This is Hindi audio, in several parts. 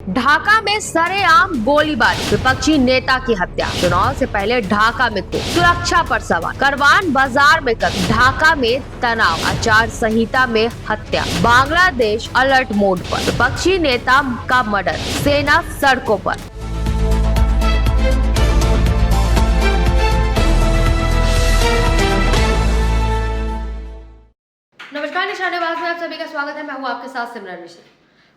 ढाका में सरेआम गोलीबारी, विपक्षी नेता की हत्या, चुनाव से पहले ढाका में को सुरक्षा पर सवाल, करवान बाजार में कत्ल, ढाका में तनाव, आचार संहिता में हत्या, बांग्लादेश अलर्ट मोड पर, विपक्षी नेता का मर्डर, सेना सड़कों पर। नमस्कार, निशानेबाज में आप सभी का स्वागत है। मैं हूँ आपके साथ सिमरन मिश्रा।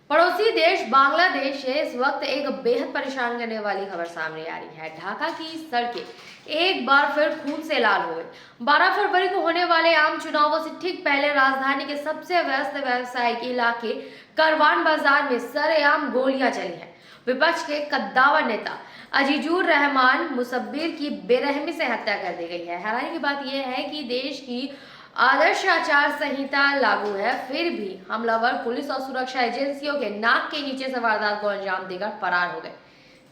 पड़ोसी देश बांग्लादेश से इस वक्त एक बेहद परेशान करने वाली खबर सामने आ रही है। ढाका की सड़कें एक बार फिर खून से लाल हो गई। 12 फरवरी को होने वाले आम चुनावों से ठीक पहले राजधानी के सबसे व्यस्त व्यावसायिक इलाके करवान बाजार में सरेआम गोलियां चली हैं। विपक्ष के कद्दावर नेता अजीजुर रहमान मुसब्बिर की बेरहमी से हत्या कर दी गई है। हैरानी की बात यह है कि देश की आदर्श आचार संहिता लागू है, फिर भी हमलावर पुलिस और सुरक्षा एजेंसियों के नाक के नीचे से वारदात को अंजाम देकर फरार हो गए।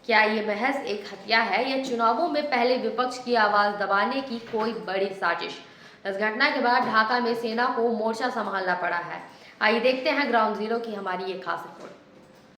क्या ये महज एक हत्या है या चुनावों में पहले विपक्ष की आवाज दबाने की कोई बड़ी साजिश? इस घटना के बाद ढाका में सेना को मोर्चा संभालना पड़ा है। आइए देखते हैं ग्राउंड जीरो की हमारी ये खास रिपोर्ट।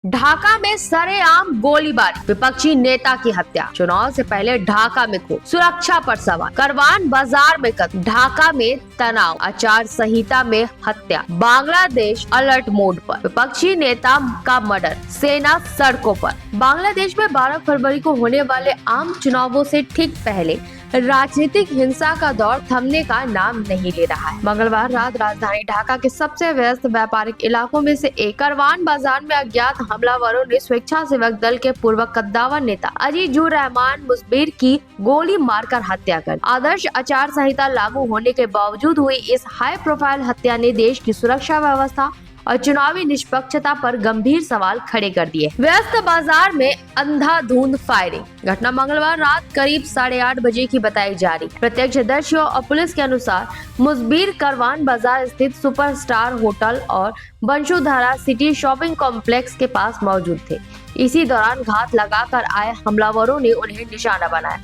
ढाका में सरेआम गोलीबारी, विपक्षी नेता की हत्या, चुनाव से पहले ढाका में को सुरक्षा पर सवाल, करवान बाजार में कत्ल, ढाका में तनाव, आचार संहिता में हत्या, बांग्लादेश अलर्ट मोड पर, विपक्षी नेता का मर्डर, सेना सड़कों पर। बांग्लादेश में 12 फरवरी को होने वाले आम चुनावों से ठीक पहले राजनीतिक हिंसा का दौर थमने का नाम नहीं ले रहा है। मंगलवार रात राजधानी ढाका के सबसे व्यस्त व्यापारिक इलाकों में से एक करवान बाजार में अज्ञात हमलावरों ने स्वेच्छासेवक दल के पूर्व कद्दावर नेता अजीजुर रहमान मुसब्बिर की गोली मारकर हत्या कर। आदर्श आचार संहिता लागू होने के बावजूद हुई इस हाई प्रोफाइल हत्या ने देश की सुरक्षा व्यवस्था और चुनावी निष्पक्षता पर गंभीर सवाल खड़े कर दिए। व्यस्त बाजार में अंधाधुंध फायरिंग। घटना मंगलवार रात करीब 8:30 बजे की बताई जा रही है। प्रत्यक्षदर्शियों और पुलिस के अनुसार मुसब्बिर करवान बाजार स्थित सुपरस्टार होटल और बंशुधारा सिटी शॉपिंग कॉम्प्लेक्स के पास मौजूद थे। इसी दौरान घात लगाकर आए हमलावरों ने उन्हें निशाना बनाया।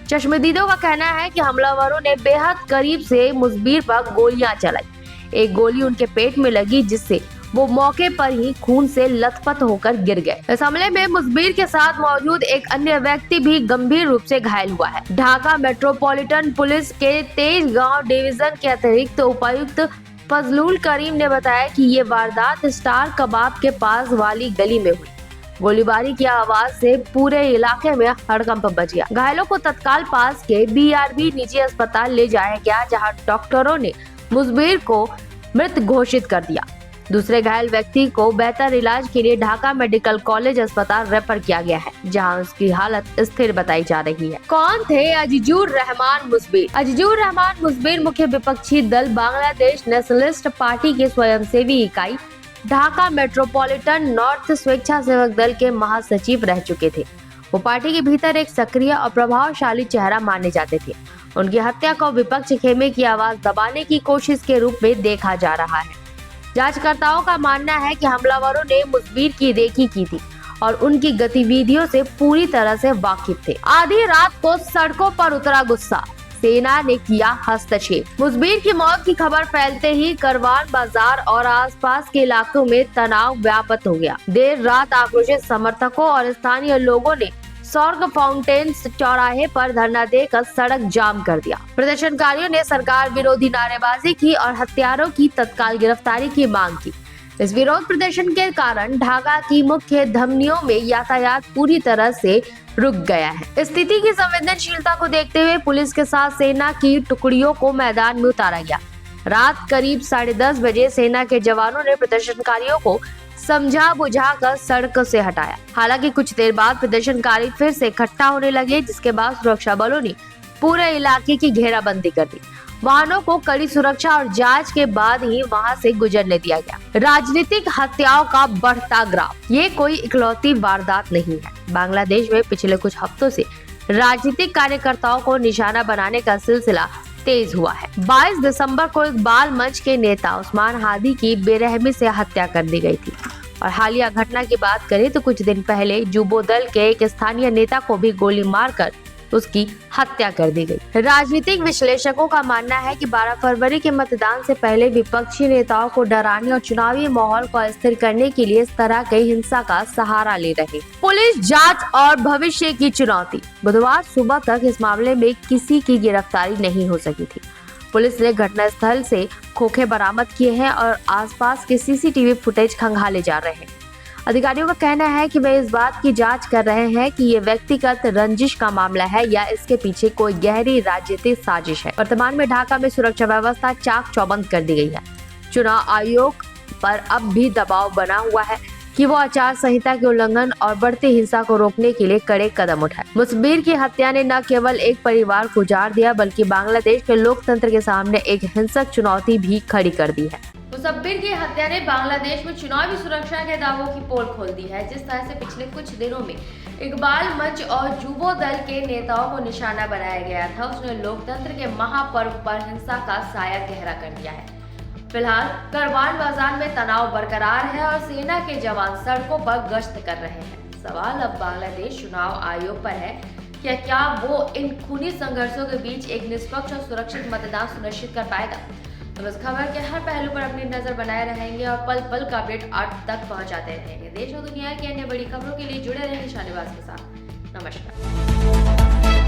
चश्मदीदों का कहना है कि हमलावरों ने बेहद करीब से मुसब्बिर पर गोलियां चलाई। एक गोली उनके पेट में लगी, जिससे वो मौके पर ही खून से लथपथ होकर गिर गए। इस हमले में मुसब्बिर के साथ मौजूद एक अन्य व्यक्ति भी गंभीर रूप से घायल हुआ है। ढाका मेट्रोपॉलिटन पुलिस के तेजगांव डिवीजन के अतिरिक्त उपायुक्त फजलुल करीम ने बताया कि ये वारदात स्टार कबाब के पास वाली गली में हुई। गोलीबारी की आवाज से पूरे इलाके में हड़कंप मच गया। घायलों को तत्काल पास के BRB निजी अस्पताल ले जाया गया, जहां डॉक्टरों ने मुसब्बिर को मृत घोषित कर दिया। दूसरे घायल व्यक्ति को बेहतर इलाज के लिए ढाका मेडिकल कॉलेज अस्पताल रेफर किया गया है, जहां उसकी हालत स्थिर बताई जा रही है। कौन थे अजीजुर रहमान मुसब्बिर? अजीजुर रहमान मुसब्बिर मुख्य विपक्षी दल बांग्लादेश नेशनलिस्ट पार्टी के स्वयंसेवी इकाई ढाका मेट्रोपॉलिटन नॉर्थ स्वेच्छासेवक दल के महासचिव रह चुके थे। वो पार्टी के भीतर एक सक्रिय और प्रभावशाली चेहरा माने जाते थे। उनकी हत्या को विपक्ष खेमे की आवाज दबाने की कोशिश के रूप में देखा जा रहा है। जांचकर्ताओं का मानना है कि हमलावरों ने मुसब्बिर की रेकी की थी और उनकी गतिविधियों से पूरी तरह से वाकिफ थे। आधी रात को सड़कों पर उतरा गुस्सा, सेना ने किया हस्तक्षेप। मुसब्बिर की मौत की खबर फैलते ही करवान बाजार और आसपास के इलाकों में तनाव व्याप्त हो गया। देर रात आक्रोशित समर्थकों और स्थानीय लोगों ने स्वर्ग फाउंटेन चौराहे पर धरना देकर सड़क जाम कर दिया। प्रदर्शनकारियों ने सरकार विरोधी नारेबाजी की और हत्यारों की तत्काल गिरफ्तारी की मांग की। इस विरोध प्रदर्शन के कारण ढाका की मुख्य धमनियों में यातायात पूरी तरह से रुक गया है। स्थिति की संवेदनशीलता को देखते हुए पुलिस के साथ सेना की टुकड़ियों को मैदान में उतारा गया। रात करीब 10:30 बजे सेना के जवानों ने प्रदर्शनकारियों को समझा बुझाकर सड़क से हटाया। हालांकि कुछ देर बाद प्रदर्शनकारी फिर से इकट्ठा होने लगे, जिसके बाद सुरक्षा बलों ने पूरे इलाके की घेराबंदी कर दी। वाहनों को कड़ी सुरक्षा और जांच के बाद ही वहां से गुजरने दिया गया। राजनीतिक हत्याओं का बढ़ता ग्राफ। ये कोई इकलौती वारदात नहीं है। बांग्लादेश में पिछले कुछ हफ्तों से राजनीतिक कार्यकर्ताओं को निशाना बनाने का सिलसिला तेज हुआ है। 22 दिसंबर को एक बाल मंच के नेता उस्मान हादी की बेरहमी से हत्या कर दी गई थी। और हालिया घटना की बात करें तो कुछ दिन पहले जुबो दल के एक स्थानीय नेता को भी गोली मारकर उसकी हत्या कर दी गई। राजनीतिक विश्लेषकों का मानना है कि 12 फरवरी के मतदान से पहले विपक्षी नेताओं को डराने और चुनावी माहौल को अस्थिर करने के लिए इस तरह की हिंसा का सहारा ले रहे। पुलिस जांच और भविष्य की चुनौती। बुधवार सुबह तक इस मामले में किसी की गिरफ्तारी नहीं हो सकी थी। पुलिस ने घटनास्थल से खोखे बरामद किए हैं और आसपास के सीसीटीवी फुटेज खंगाले जा रहे हैं। अधिकारियों का कहना है कि वे इस बात की जांच कर रहे हैं कि ये व्यक्तिगत रंजिश का मामला है या इसके पीछे कोई गहरी राजनीतिक साजिश है। वर्तमान में ढाका में सुरक्षा व्यवस्था चाक चौबंद कर दी गई है। चुनाव आयोग पर अब भी दबाव बना हुआ है कि वो आचार संहिता के उल्लंघन और बढ़ती हिंसा को रोकने के लिए कड़े कदम उठाए। मुसब्बिर की हत्या ने न केवल एक परिवार को उजाड़ दिया बल्कि बांग्लादेश के लोकतंत्र के सामने एक हिंसक चुनौती भी खड़ी कर दी है। मुसब्बिर की हत्या ने बांग्लादेश में चुनावी सुरक्षा के दावों की पोल खोल दी है। जिस तरह से पिछले कुछ दिनों में इकबाल मंच और जुबो दल के नेताओं को निशाना बनाया गया था, उसने लोकतंत्र के महापर्व पर हिंसा का साया गहरा कर दिया है। फिलहाल करवान बाजार में तनाव बरकरार है और सेना के जवान सड़कों पर गश्त कर रहे हैं। सवाल अब बांग्लादेश चुनाव आयोग पर है कि क्या वो इन खूनी संघर्षों के बीच एक निष्पक्ष और सुरक्षित मतदान सुनिश्चित कर पाएगा। तो इस खबर के हर पहलू पर अपनी नजर बनाए रहेंगे और पल पल का अपडेट आप तक पहुंचाते रहेंगे। देश और दुनिया की अन्य बड़ी खबरों के लिए जुड़े रहें शाहनवाज के साथ। नमस्कार।